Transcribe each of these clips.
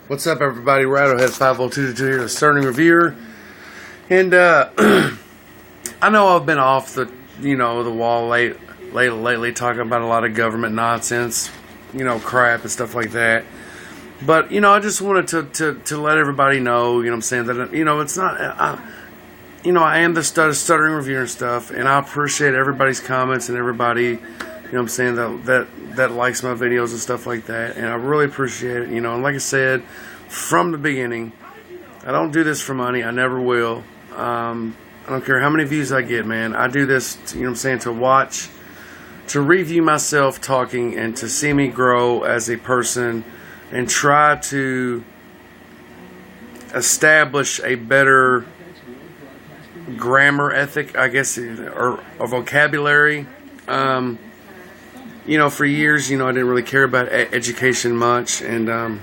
What's up, everybody? Rattlehead 5022 here, the Starting Reviewer. And I know I've been off the wall lately, talking about a lot of government nonsense, crap and stuff like that. But I just wanted to let everybody know, what I'm saying, that it's not. I am the Stuttering Reviewer and stuff, and I appreciate everybody's comments and everybody, I'm saying, that likes my videos and stuff like that, and I really appreciate it, and like I said, from the beginning, I don't do this for money, I never will. I don't care how many views I get, man. I do this, to watch, to review myself talking, and to see me grow as a person, and try to establish a better grammar ethic, I guess, or vocabulary. For years, I didn't really care about education much, and and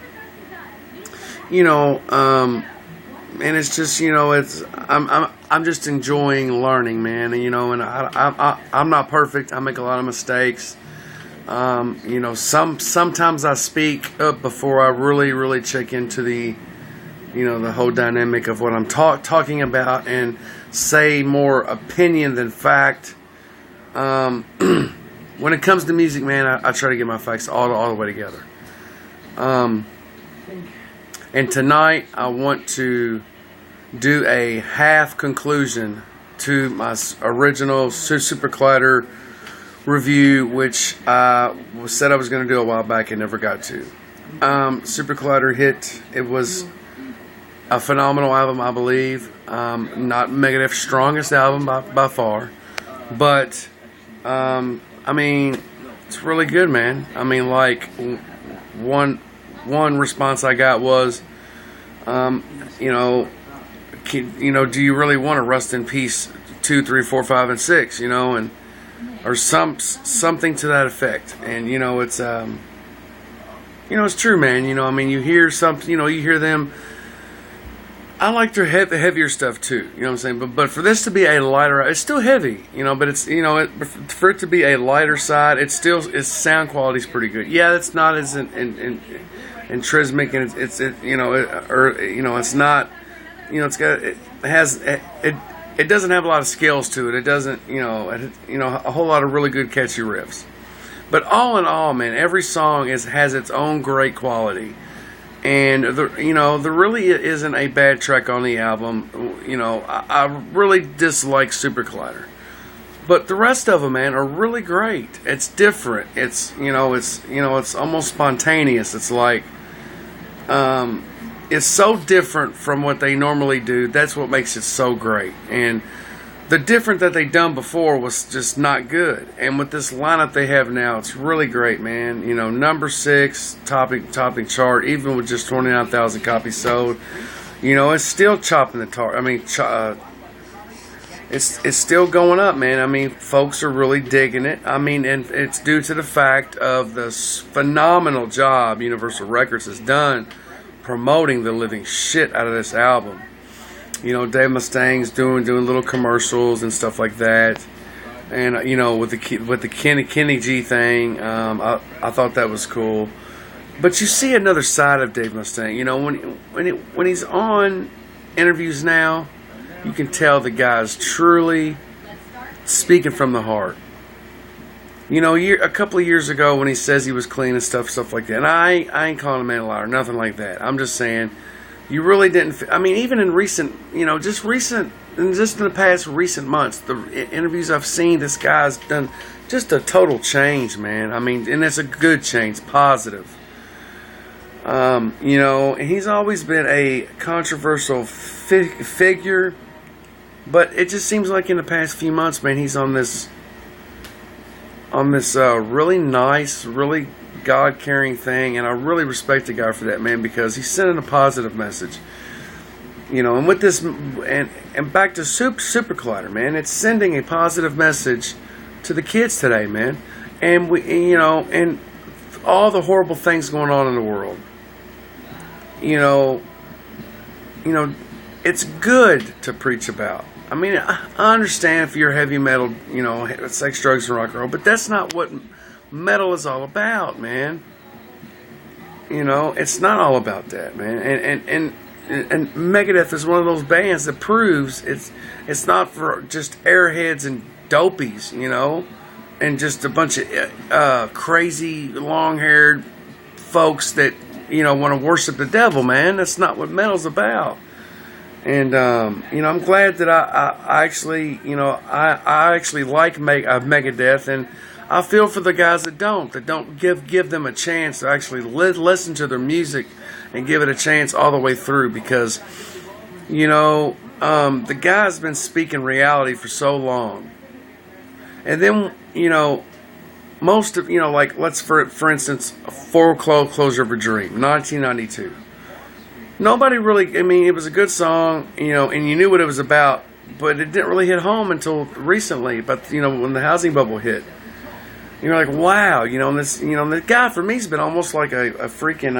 it's just, I'm just enjoying learning, man. And I'm not perfect. I make a lot of mistakes. Sometimes I speak up before I really check into the the whole dynamic of what I'm talking about, and say more opinion than fact. When it comes to music, man, I try to get my facts all the way together. And tonight, I want to do a half conclusion to my original Super Collider review, which I said I was going to do a while back and never got to. Super Collider hit. It was a phenomenal album, I believe. Not Megadeth's strongest album by far, but it's really good, man. Like, one response I got was, do you really want to rest in peace 2, 3, 4, 5, and 6, and or something to that effect. And it's it's true, man. You hear something, you hear them. I like their heavier stuff too, what I'm saying? But for this to be a lighter, it's still heavy, but it's, for it to be a lighter side, its sound quality is pretty good. Yeah, it's not as intrinsic, and it's not, it doesn't have a lot of scales to it. It doesn't, a whole lot of really good catchy riffs. But all in all, man, every song has its own great quality. And there really isn't a bad track on the album. I really dislike Super Collider, but the rest of them, man, are really great. It's different. It's it's almost spontaneous. It's like it's so different from what they normally do. That's what makes it so great. And the different that they done before was just not good. And with this lineup they have now, it's really great, man. Number 6 topping chart, even with just 29,000 copies sold. It's still chopping the tar. It's still going up, man. Folks are really digging it. And it's due to the fact of the phenomenal job Universal Records has done promoting the living shit out of this album. Dave Mustaine's doing little commercials and stuff like that, and with the Kenny G thing, I thought that was cool. But you see another side of Dave Mustaine. When he's on interviews now, you can tell the guy's truly speaking from the heart. A couple of years ago when he says he was clean and stuff like that, and I ain't calling a man a liar, nothing like that. I'm just saying. You really didn't. Even in recent, just in the past recent months, the interviews I've seen, this guy's done just a total change, man. And it's a good change, positive. And he's always been a controversial figure, but it just seems like in the past few months, man, he's on this really nice, really God-caring thing, and I really respect the guy for that, man, because he's sending a positive message. And with this, and back to Super Collider, man, it's sending a positive message to the kids today, man. And and all the horrible things going on in the world. It's good to preach about. I understand if you're heavy metal, sex, drugs, and rock and roll, but that's not what metal is all about, man. You know, it's not all about that, man. And Megadeth is one of those bands that proves it's not for just airheads and dopies, you know, and just a bunch of crazy long-haired folks that, you know, want to worship the devil, man. That's not what metal's about. And you know, I'm glad that I actually, you know, I actually like Megadeth, and I feel for the guys that don't give them a chance to actually listen to their music and give it a chance all the way through, because, you know, the guy's been speaking reality for so long. And then, you know, most of, you know, like, let's for instance, Foreclosure of a Dream, 1992. Nobody really, I mean, it was a good song, you know, and you knew what it was about, but it didn't really hit home until recently, but, you know, when the housing bubble hit. You're like, wow, you know, and this, you know, the guy for me has been almost like a freaking,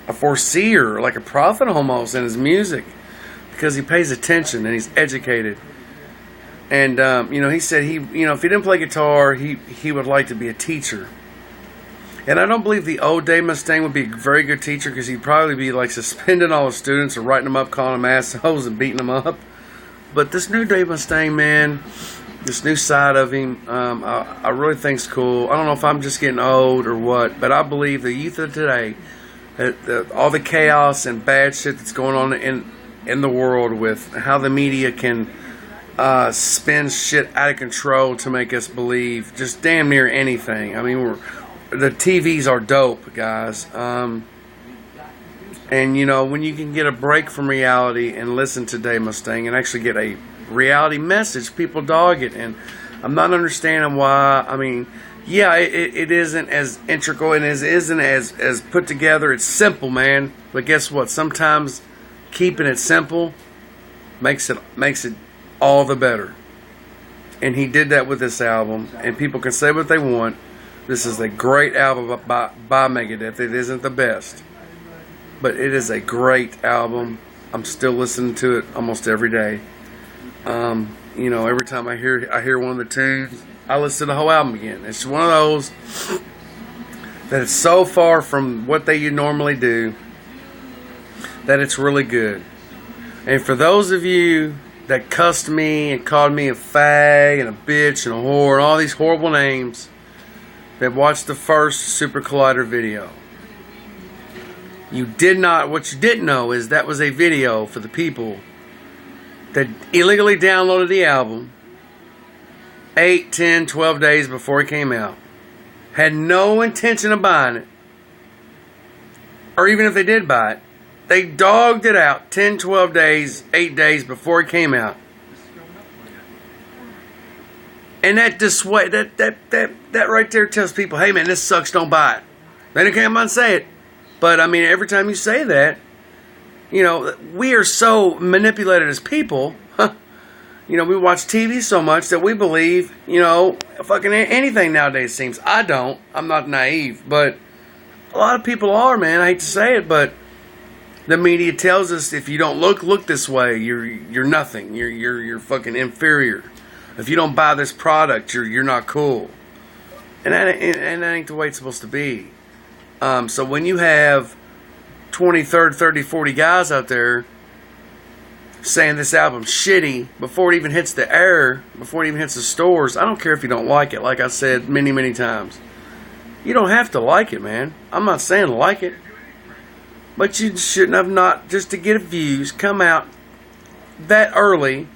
a foreseer, like a prophet almost in his music, because he pays attention and he's educated. And, you know, he said you know, if he didn't play guitar, he would like to be a teacher. And I don't believe the old Dave Mustaine would be a very good teacher, because he'd probably be like suspending all the students or writing them up, calling them assholes and beating them up. But this new Dave Mustaine, man, this new side of him, I really think's cool. I don't know if I'm just getting old or what, but I believe the youth of today, all the chaos and bad shit that's going on in the world with how the media can spin shit out of control to make us believe just damn near anything. I mean, the TVs are dope, guys. And, you know, when you can get a break from reality and listen to Dave Mustaine and actually get a reality message, people dog it. And I'm not understanding why. I mean, yeah, it isn't as integral and it isn't as put together. It's simple, man. But guess what? Sometimes keeping it simple makes it all the better. And he did that with this album. And people can say what they want. This is a great album by Megadeth. It isn't the best, but it is a great album. I'm still listening to it almost every day. You know, every time I hear one of the tunes, I listen to the whole album again. It's one of those that it's so far from what they normally do that it's really good. And for those of you that cussed me and called me a fag and a bitch and a whore and all these horrible names, that watched the first Super Collider video, what you didn't know is that was a video for the people that illegally downloaded the album 8, 10, 12 days before it came out, had no intention of buying it, or even if they did buy it, they dogged it out 10, 12 days, 8 days before it came out. And that right there tells people, hey man, this sucks, don't buy it. They don't come out and say it. But I mean, every time you say that, you know, we are so manipulated as people. You know, we watch TV so much that we believe, you know, fucking anything nowadays seems. I don't. I'm not naive. But a lot of people are, man. I hate to say it, but the media tells us if you don't look this way, you're nothing. You're fucking inferior. If you don't buy this product, you're not cool. And that ain't the way it's supposed to be. So when you have 20, 30, 40 guys out there saying this album's shitty before it even hits the air, before it even hits the stores, I don't care if you don't like it, like I said many, many times. You don't have to like it, man. I'm not saying like it. But you shouldn't have not, just to get views, come out that early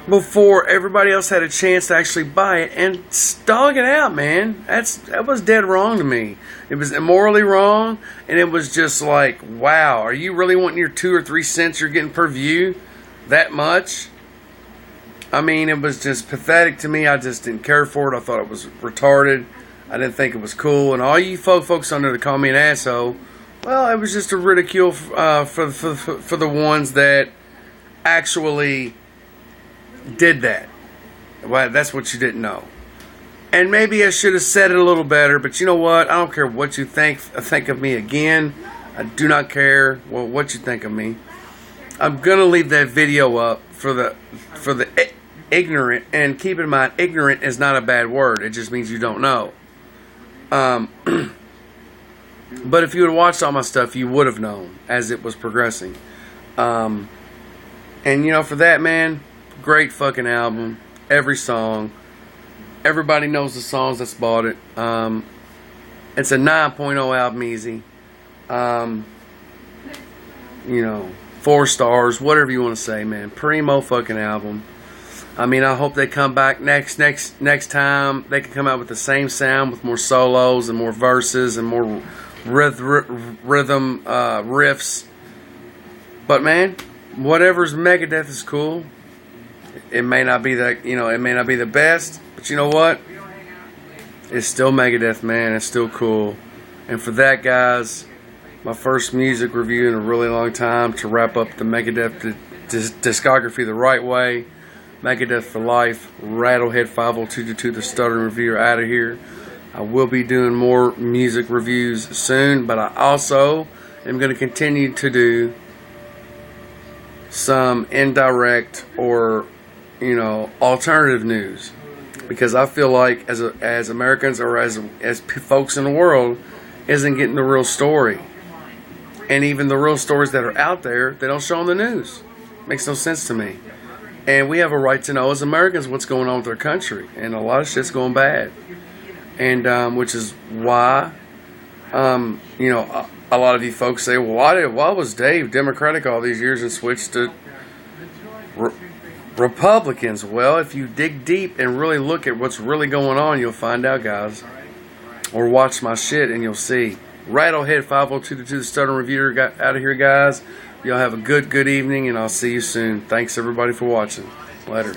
before everybody else had a chance to actually buy it and dog it out, man. That was dead wrong to me. It was immorally wrong, and it was just like, wow, are you really wanting your 2 or 3 cents you're getting per view that much? I mean, it was just pathetic to me. I just didn't care for it. I thought it was retarded. I didn't think it was cool. And all you folks on there that call me an asshole, well, it was just a ridicule for the ones that actually did that. Well, that's what you didn't know. And maybe I should have said it a little better, but you know what? I don't care what you think of me again. I do not care what you think of me. I'm gonna leave that video up for the ignorant, and keep in mind, ignorant is not a bad word. It just means you don't know. But if you had watched all my stuff, you would have known as it was progressing. And for that, man, great fucking album. Every song. Everybody knows the songs that's bought it. It's a 9.0 album easy. 4 stars, whatever you want to say, man. Primo fucking album. I mean, I hope they come back next time. They can come out with the same sound with more solos and more verses and more rhythm riffs. But man, whatever's Megadeth is cool. It may not be it may not be the best, but you know what? It's still Megadeth, man. It's still cool. And for that, guys, my first music review in a really long time to wrap up the Megadeth discography the right way. Megadeth for life. Rattlehead 50222, the Stuttering Reviewer, out of here. I will be doing more music reviews soon, but I also am going to continue to do some indirect or alternative news, because I feel like as Americans or as folks in the world isn't getting the real story, and even the real stories that are out there, they don't show on the news. Makes no sense to me. And we have a right to know as Americans what's going on with our country, and a lot of shit's going bad. And which is why a lot of you folks say, well, why was Dave Democratic all these years and switched to Republicans? Well, if you dig deep and really look at what's really going on, you'll find out, guys. Or watch my shit and you'll see. Rattlehead 50222, the Stuttering Reviewer, got out of here, guys. Y'all have a good evening, and I'll see you soon. Thanks, everybody, for watching. Later.